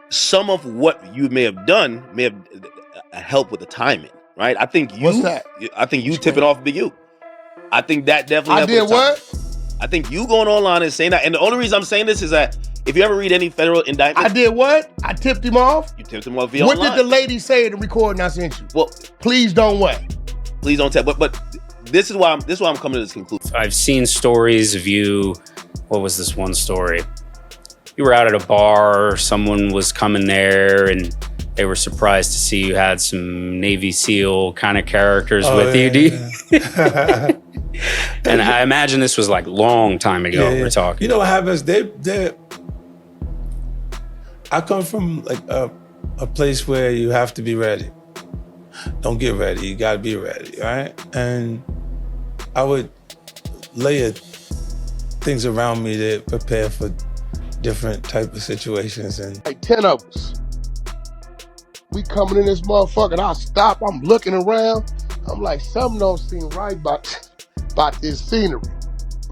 some of what you may have done may have helped with the timing, right? I think you. What's that? I think you tipping off Big U. I think that definitely. I did what? I think you going online and saying that, and the only reason I'm saying this is that if you ever read any federal indictment, I did what? I tipped him off. You tipped him off via What online. did the lady say in the recording I sent you? Well, please don't what? Please don't tell. But this is why I'm coming to this conclusion. I've seen stories of you. What was this one story? You were out at a bar, someone was coming there, and they were surprised to see you had some Navy SEAL kind of characters with you. Yeah. And I imagine this was like long time ago. We're talking. You know what happens? I come from like a place where you have to be ready. Don't get ready. You gotta be ready, right? And I would layer things around me to prepare for different type of situations. And like 10 of us. We coming in this motherfucker, and I stop, I'm looking around. I'm like, something don't seem right about this scenery.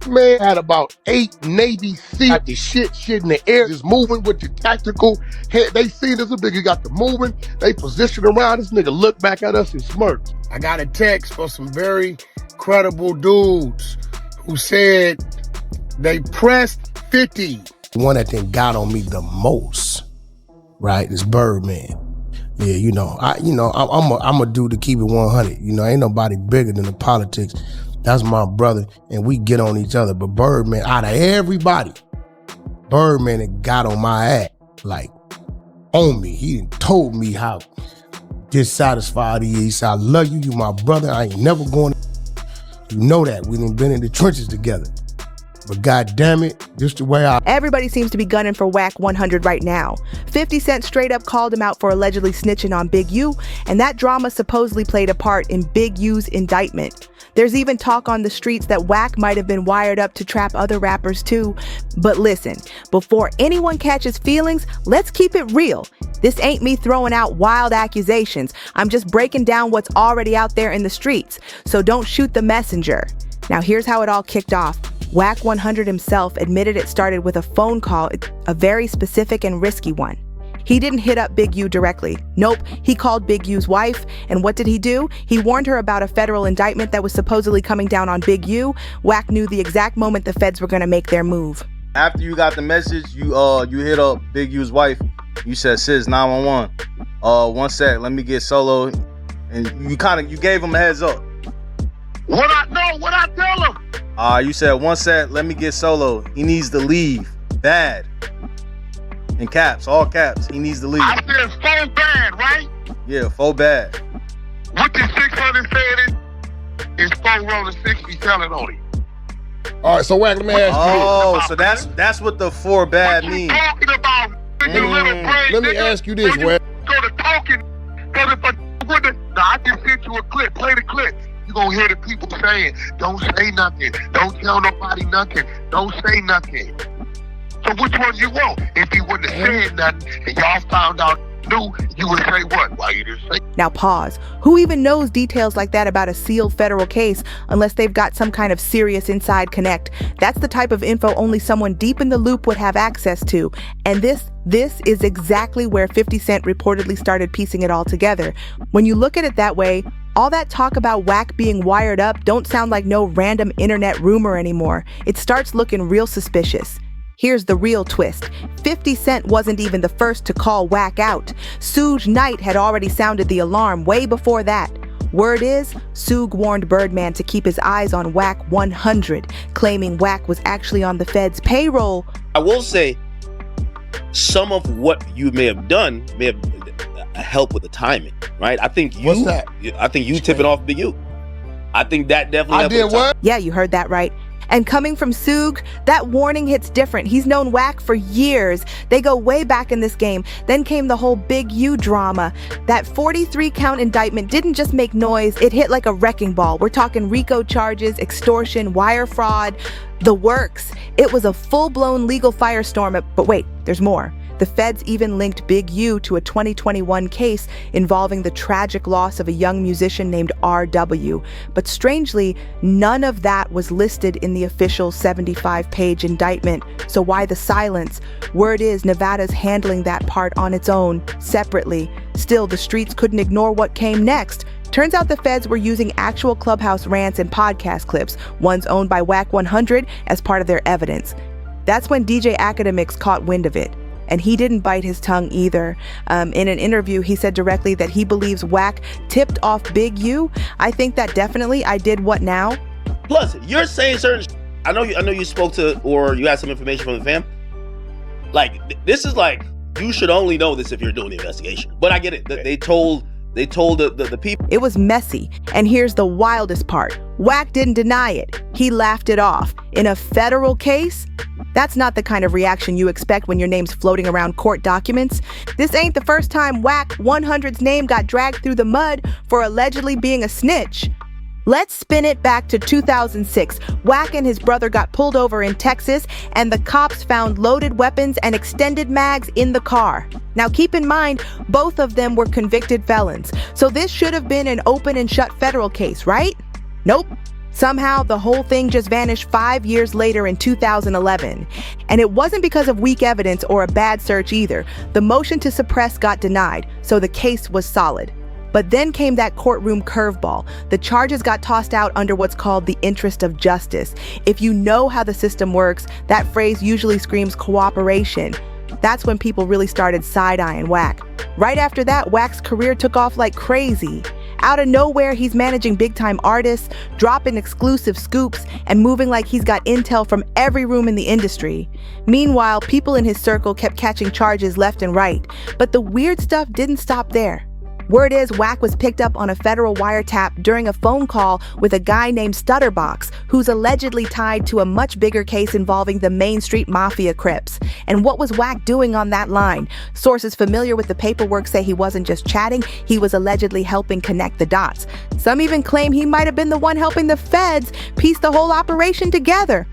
Man had about 8 Navy SEALs, the shit in the air, just moving with the tactical head. They seen this nigga got the moving. They positioned around. This nigga looked back at us and smirked. I got a text from some very credible dudes who said they pressed 50. The one that then got on me the most, right, is Birdman. Yeah, I'm a dude to keep it 100. Ain't nobody bigger than the politics. That's my brother, and we get on each other. But Birdman, out of everybody, Birdman had got on my ass, like, on me. He told me how dissatisfied he is. He said, I love you, you my brother. I ain't never going to... You know that. We done been in the trenches together. But God damn it, just the way Everybody seems to be gunning for Wack 100 right now. 50 Cent straight up called him out for allegedly snitching on Big U, and that drama supposedly played a part in Big U's indictment. There's even talk on the streets that Wack might have been wired up to trap other rappers too. But listen, before anyone catches feelings, let's keep it real. This ain't me throwing out wild accusations. I'm just breaking down what's already out there in the streets. So don't shoot the messenger. Now here's how it all kicked off. Wack 100 himself admitted it started with a phone call, a very specific and risky one. He didn't hit up Big U directly. Nope, he called Big U's wife, and what did he do? He warned her about a federal indictment that was supposedly coming down on Big U. Wack knew the exact moment the feds were gonna make their move. After you got the message, you hit up Big U's wife. You said, sis, 911. One sec, let me get Solo. And you gave him a heads up. What I tell him? You said, one sec, let me get Solo. He needs to leave. Bad. In caps, all caps. He needs to leave. I said so bad, right? Yeah, full bad. What the 600 said is 4 rolling 60 selling on it. All right, so Wack, let me ask you this. So that's what the 4 bad means. What you talking about? Let me ask you this, Wack. Go to talking. I just sent you a clip. Play the clip. You gonna hear the people saying, don't say nothing. Don't tell nobody nothing. Don't say nothing. So which one you want? If he wouldn't have said nothing and y'all found out knew, you would say what? Why you didn't say? Now pause. Who even knows details like that about a sealed federal case unless they've got some kind of serious inside connect? That's the type of info only someone deep in the loop would have access to. And this is exactly where 50 Cent reportedly started piecing it all together. When you look at it that way, all that talk about Wack being wired up don't sound like no random internet rumor anymore. It starts looking real suspicious. Here's the real twist. 50 Cent wasn't even the first to call Wack out. Suge Knight had already sounded the alarm way before that. Word is, Suge warned Birdman to keep his eyes on Wack 100, claiming Wack was actually on the Fed's payroll. I will say, some of what you may have done may have helped with the timing, right? I think you. What's that? I think you tipping off Big U. I think that definitely. I did what? Yeah, you heard that right. And coming from Suge, that warning hits different. He's known Wack for years. They go way back in this game. Then came the whole Big U drama. That 43-count indictment didn't just make noise, it hit like a wrecking ball. We're talking RICO charges, extortion, wire fraud, the works. It was a full-blown legal firestorm. But wait, there's more. The feds even linked Big U to a 2021 case involving the tragic loss of a young musician named R.W. But strangely, none of that was listed in the official 75-page indictment. So why the silence? Word is Nevada's handling that part on its own, separately. Still, the streets couldn't ignore what came next. Turns out the feds were using actual Clubhouse rants and podcast clips, ones owned by Wack 100, as part of their evidence. That's when DJ Academics caught wind of it. And he didn't bite his tongue either. In an interview, he said directly that he believes Wack tipped off Big U. I think that definitely I did what now? Plus, you're saying certain I know you spoke to, or you had some information from the fam. Like, this is like, you should only know this if you're doing the investigation. But I get it. They told the people. It was messy. And here's the wildest part. Wack didn't deny it. He laughed it off. In a federal case? That's not the kind of reaction you expect when your name's floating around court documents. This ain't the first time Wack 100's name got dragged through the mud for allegedly being a snitch. Let's spin it back to 2006. Wack and his brother got pulled over in Texas, and the cops found loaded weapons and extended mags in the car. Now keep in mind, both of them were convicted felons, so this should have been an open and shut federal case, right? Nope. Somehow, the whole thing just vanished 5 years later in 2011. And it wasn't because of weak evidence or a bad search either. The motion to suppress got denied, so the case was solid. But then came that courtroom curveball. The charges got tossed out under what's called the interest of justice. If you know how the system works, that phrase usually screams cooperation. That's when people really started side-eyeing Wack. Right after that, Wack's career took off like crazy. Out of nowhere, he's managing big-time artists, dropping exclusive scoops, and moving like he's got intel from every room in the industry. Meanwhile, people in his circle kept catching charges left and right. But the weird stuff didn't stop there. Word is Wack was picked up on a federal wiretap during a phone call with a guy named Stutterbox, who's allegedly tied to a much bigger case involving the Main Street Mafia Crips. And what was Wack doing on that line? Sources familiar with the paperwork say he wasn't just chatting, he was allegedly helping connect the dots. Some even claim he might have been the one helping the feds piece the whole operation together.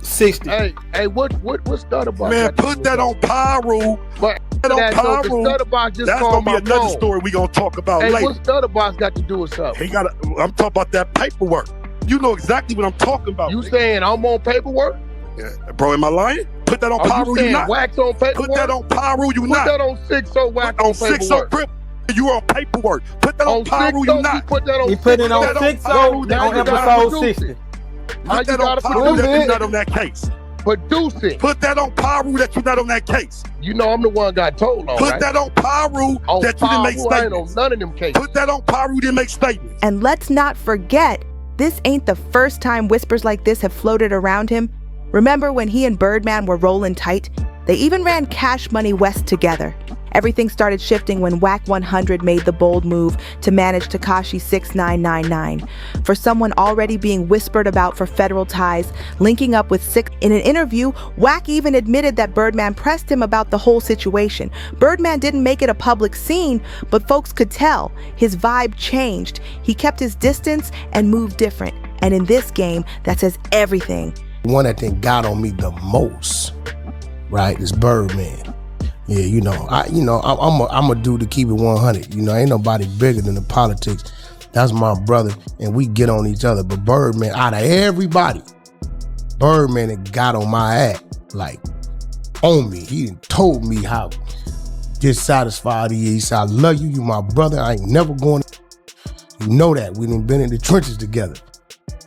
60. Hey, what's Stutterbox? Man, put that on Pyro. But That on Pyro. That's gonna be another story we gonna talk about later. What's Stutterbox got to do with something? I'm talking about that paperwork. You know exactly what I'm talking about. You saying I'm on paperwork? Yeah. Bro, am I lying? Put that on Pyro, you not. Wax on paperwork? Put that on Pyro, you not. Put that on 6-0 Wax on paperwork. 6-0 you on paperwork. Put that on Pyro, you not. Put that on he put it on 6-0 on episode 60. Put that on Pyro that you're not on that case. Produce it. Put that on Pyro that you're not on that case. You know I'm the one got told on, Put right? that on Pyro that you didn't make statements. I ain't on none of them cases. Put that on Pyro, you didn't make statements. And let's not forget, this ain't the first time whispers like this have floated around him. Remember when he and Birdman were rolling tight? They even ran Cash Money West together. Everything started shifting when Wack 100 made the bold move to manage Tekashi 6999. For someone already being whispered about for federal ties, linking up with Six. In an interview, Wack even admitted that Birdman pressed him about the whole situation. Birdman didn't make it a public scene, but folks could tell. His vibe changed. He kept his distance and moved different. And in this game, that says everything. One that then got on me the most, right, is Birdman. Yeah, I'm a dude to keep it 100. Ain't nobody bigger than the politics. That's my brother, and we get on each other. But Birdman, out of everybody, Birdman that got on my ass, like, on me. He told me how dissatisfied he is. He said, I love you, you my brother. I ain't never going to. You know that. We done been in the trenches together.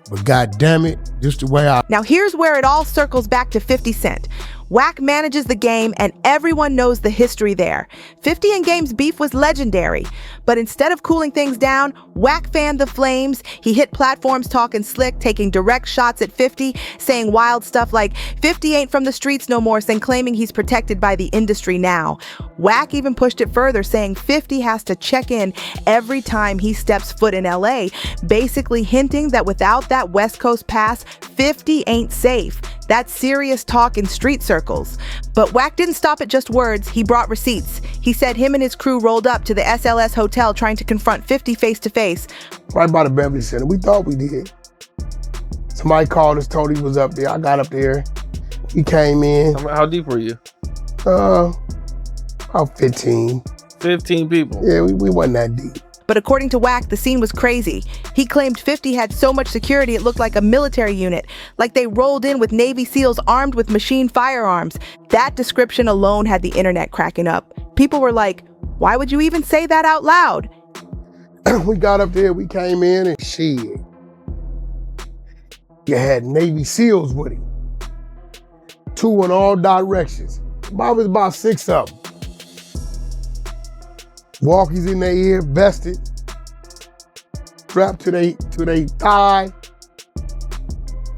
But God damn it, just the way I... Now here's where it all circles back to 50 Cent. Wack manages the game and everyone knows the history there. 50 and Game's beef was legendary. But instead of cooling things down, Wack fanned the flames. He hit platforms talking slick, taking direct shots at 50, saying wild stuff like 50 ain't from the streets no more, and claiming he's protected by the industry now. Wack even pushed it further, saying 50 has to check in every time he steps foot in LA, basically hinting that without that West Coast pass, 50 ain't safe. That's serious talk in street circles. But Wack didn't stop at just words, he brought receipts. He said him and his crew rolled up to the SLS hotel trying to confront 50 face to face. Right by the Beverly Center, we thought we did. Somebody called us, told he was up there. I got up there. He came in. How deep were you? About 15. 15 people. Yeah, we wasn't that deep. But according to Wack, the scene was crazy. He claimed 50 had so much security it looked like a military unit, like they rolled in with Navy SEALs armed with machine firearms. That description alone had the internet cracking up. People were like, why would you even say that out loud? We got up there, we came in and shit. You had Navy SEALs with him. 2 in all directions. Probably about 6 of them. Walkies in their ear, vested, strapped to their thigh,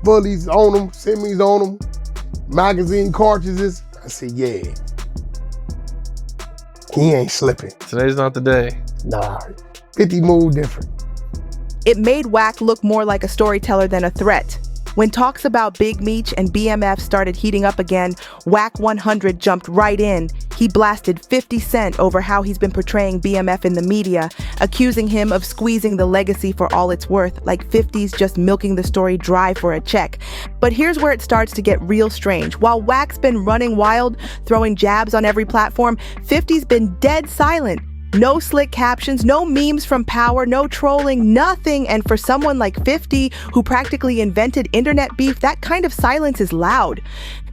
bullies on them, semis on them, magazine cartridges. I said, yeah, he ain't slipping. Today's not the day. Nah, 50 moved different. It made Wack look more like a storyteller than a threat. When talks about Big Meech and BMF started heating up again, Wack 100 jumped right in. He blasted 50 Cent over how he's been portraying BMF in the media, accusing him of squeezing the legacy for all it's worth, like 50's just milking the story dry for a check. But here's where it starts to get real strange. While Wack's been running wild, throwing jabs on every platform, 50's been dead silent. No slick captions, no memes from Power, no trolling, nothing. And for someone like 50, who practically invented internet beef, that kind of silence is loud.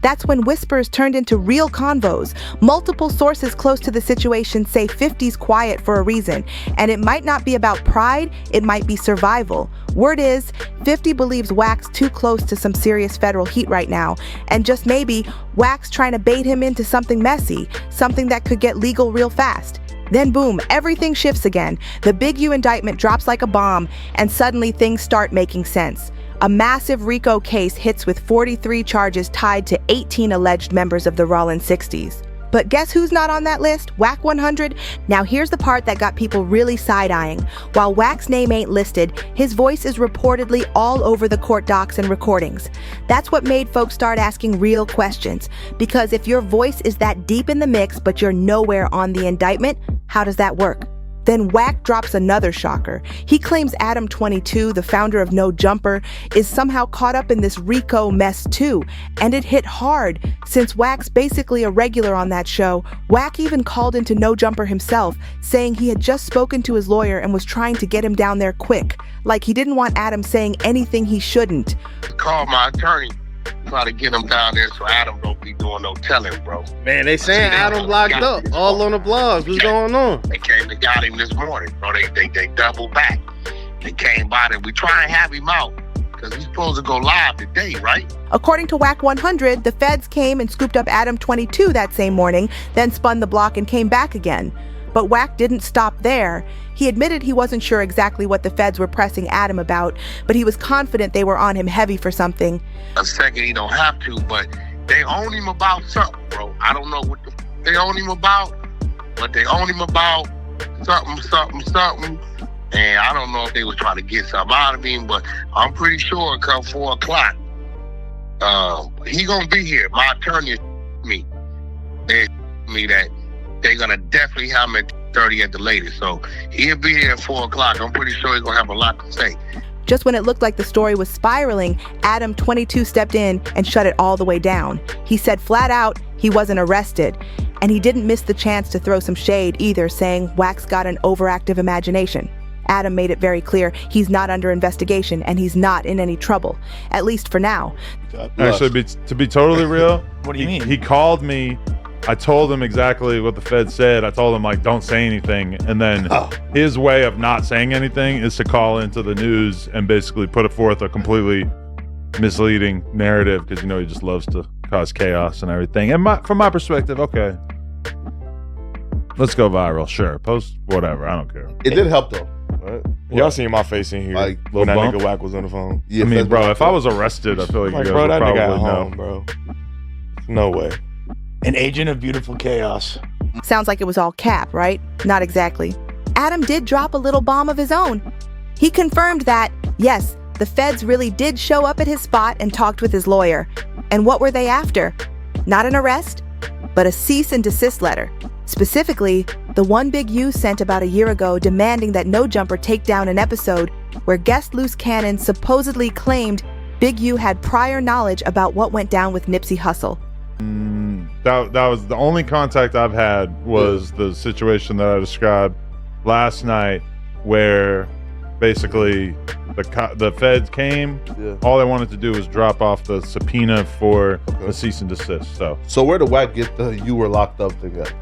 That's when whispers turned into real convos. Multiple sources close to the situation say 50's quiet for a reason. And it might not be about pride, it might be survival. Word is, 50 believes Wack's too close to some serious federal heat right now. And just maybe, Wack's trying to bait him into something messy, something that could get legal real fast. Then boom, everything shifts again. The Big U indictment drops like a bomb, and suddenly things start making sense. A massive RICO case hits with 43 charges tied to 18 alleged members of the Rollin 60s. But guess who's not on that list? Wack 100? Now here's the part that got people really side-eyeing. While Wack's name ain't listed, his voice is reportedly all over the court docs and recordings. That's what made folks start asking real questions. Because if your voice is that deep in the mix, but you're nowhere on the indictment, how does that work? Then Wack drops another shocker. He claims Adam 22, the founder of No Jumper, is somehow caught up in this RICO mess too. And it hit hard. Since Wack's basically a regular on that show, Wack even called into No Jumper himself, saying he had just spoken to his lawyer and was trying to get him down there quick. Like he didn't want Adam saying anything he shouldn't. Call my attorney, try to get him down there so Adam don't be doing no telling, bro. Man, they saying Adam locked up, all on the blogs. What's going on? They came and got him this morning, bro. They doubled back. They came by and we try and have him out because he's supposed to go live today, right? According to Wack 100, the feds came and scooped up Adam 22 that same morning, then spun the block and came back again. But Wack didn't stop there. He admitted he wasn't sure exactly what the feds were pressing Adam about, but he was confident they were on him heavy for something. A second, he don't have to, but they own him about something, bro. I don't know what they own him about, but they own him about something. And I don't know if they was trying to get something out of him, but I'm pretty sure come 4 o'clock, he gonna be here. My attorney me. They me that they're gonna definitely have him at 30 at the latest. So he'll be here at 4 o'clock. I'm pretty sure he's gonna have a lot to say. Just when it looked like the story was spiraling, Adam 22 stepped in and shut it all the way down. He said flat out he wasn't arrested. And he didn't miss the chance to throw some shade either, saying Wack's got an overactive imagination. Adam made it very clear he's not under investigation and he's not in any trouble, at least for now. Actually, to be totally real, What do you mean? He called me. I told him exactly what the Fed said. I told him, like, don't say anything. And then his way of not saying anything is to call into the news and basically put forth a completely misleading narrative because, you know, he just loves to cause chaos and everything. And from my perspective, okay, let's go viral. Sure. Post whatever. I don't care. It did help, though. Right? Y'all seen my face in here Like, when that bump? nigga Wack was on the phone. I mean, bro, if I was arrested, I feel like you guys bro, would that nigga at probably home, know. bro. No way. An agent of beautiful chaos. Sounds like it was all cap, right? Not exactly. Adam did drop a little bomb of his own. He confirmed that, yes, the feds really did show up at his spot and talked with his lawyer. And what were they after? Not an arrest, but a cease and desist letter. Specifically, the one Big U sent about a year ago demanding that No Jumper take down an episode where guest Loose Cannon supposedly claimed Big U had prior knowledge about what went down with Nipsey Hussle. That was the only contact I've had was the situation that I described last night, where basically the feds came. Yeah. All they wanted to do was drop off the subpoena for the cease and desist. So where did Wack get the "you were locked up" thing at?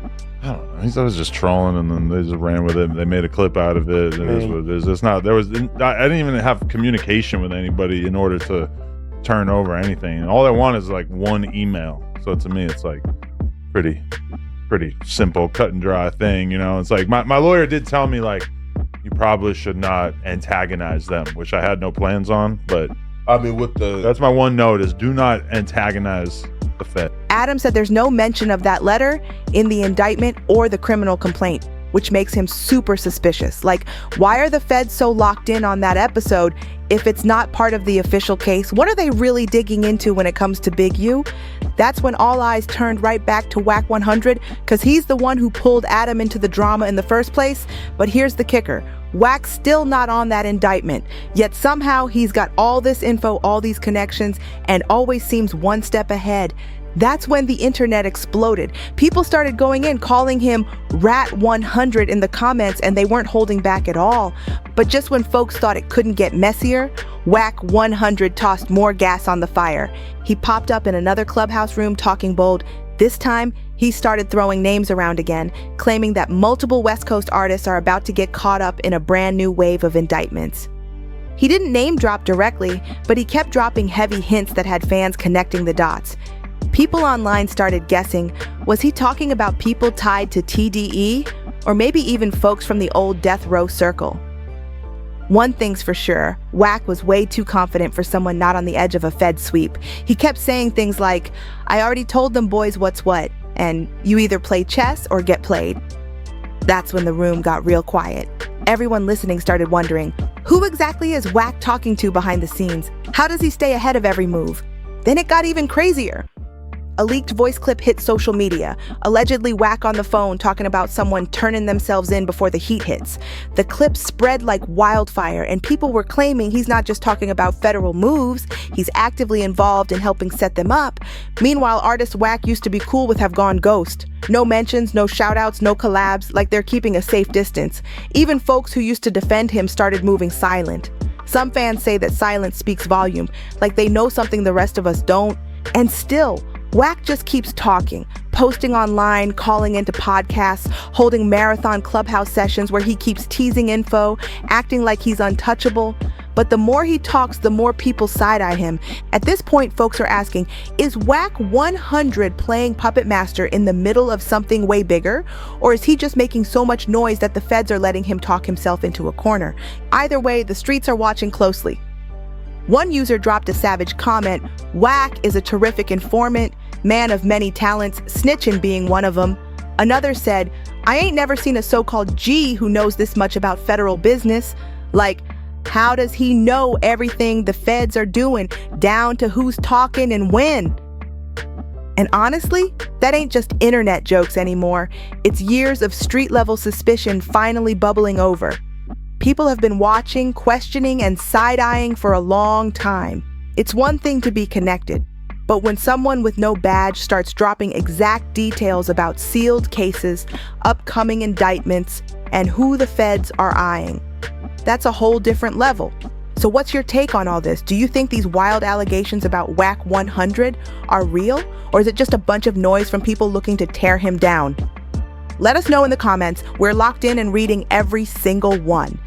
I don't know. He's always just trolling, and then they just ran with it. They made a clip out of it. It is what it is. It's not. I didn't even have communication with anybody in order to turn over anything. And all I want is like one email. So to me, it's like pretty simple, cut and dry thing. It's like my lawyer did tell me like you probably should not antagonize them, which I had no plans on. But I mean, that's my one note is do not antagonize the Fed. Adam said there's no mention of that letter in the indictment or the criminal complaint, which makes him super suspicious. Like, why are the feds so locked in on that episode if it's not part of the official case? What are they really digging into when it comes to Big U? That's when all eyes turned right back to Wack 100, because he's the one who pulled Adam into the drama in the first place. But here's the kicker. Wack's still not on that indictment, yet somehow he's got all this info, all these connections, and always seems one step ahead. That's when the internet exploded. People started going in, calling him Rat 100 in the comments, and they weren't holding back at all. But just when folks thought it couldn't get messier, Wack 100 tossed more gas on the fire. He popped up in another clubhouse room talking bold. This time, he started throwing names around again, claiming that multiple West Coast artists are about to get caught up in a brand new wave of indictments. He didn't name drop directly, but he kept dropping heavy hints that had fans connecting the dots. People online started guessing, was he talking about people tied to TDE, or maybe even folks from the old death row circle? One thing's for sure, Wack was way too confident for someone not on the edge of a Fed sweep. He kept saying things like, I already told them boys what's what, and you either play chess or get played. That's when the room got real quiet. Everyone listening started wondering, who exactly is Wack talking to behind the scenes? How does he stay ahead of every move? Then it got even crazier. A leaked voice clip hit social media, allegedly Wack on the phone talking about someone turning themselves in before the heat hits. The clip spread like wildfire, and people were claiming he's not just talking about federal moves, he's actively involved in helping set them up. Meanwhile, artist Wack used to be cool with have gone ghost. No mentions, no shoutouts, no collabs, like they're keeping a safe distance. Even folks who used to defend him started moving silent. Some fans say that silence speaks volume, like they know something the rest of us don't. And still, Wack just keeps talking, posting online, calling into podcasts, holding marathon clubhouse sessions where he keeps teasing info, acting like he's untouchable. But the more he talks, the more people side-eye him. At this point, folks are asking, is Wack 100 playing puppet master in the middle of something way bigger? Or is he just making so much noise that the feds are letting him talk himself into a corner? Either way, the streets are watching closely. One user dropped a savage comment, Wack is a terrific informant, man of many talents, Snitching being one of them. Another said, I ain't never seen a so-called G who knows this much about federal business. Like, how does he know everything the feds are doing, down to who's talking and when? And honestly, that ain't just internet jokes anymore. It's years of street-level suspicion finally bubbling over. People have been watching, questioning, and side-eyeing for a long time. It's one thing to be connected, but when someone with no badge starts dropping exact details about sealed cases, upcoming indictments, and who the feds are eyeing, that's a whole different level. So what's your take on all this? Do you think these wild allegations about Wack 100 are real, or is it just a bunch of noise from people looking to tear him down? Let us know in the comments. We're locked in and reading every single one.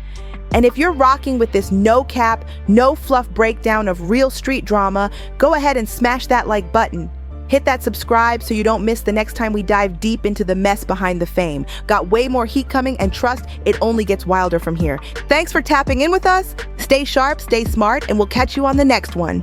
And if you're rocking with this no cap, no fluff breakdown of real street drama, go ahead and smash that like button. Hit that subscribe so you don't miss the next time we dive deep into the mess behind the fame. Got way more heat coming, and trust, it only gets wilder from here. Thanks for tapping in with us. Stay sharp, stay smart, and we'll catch you on the next one.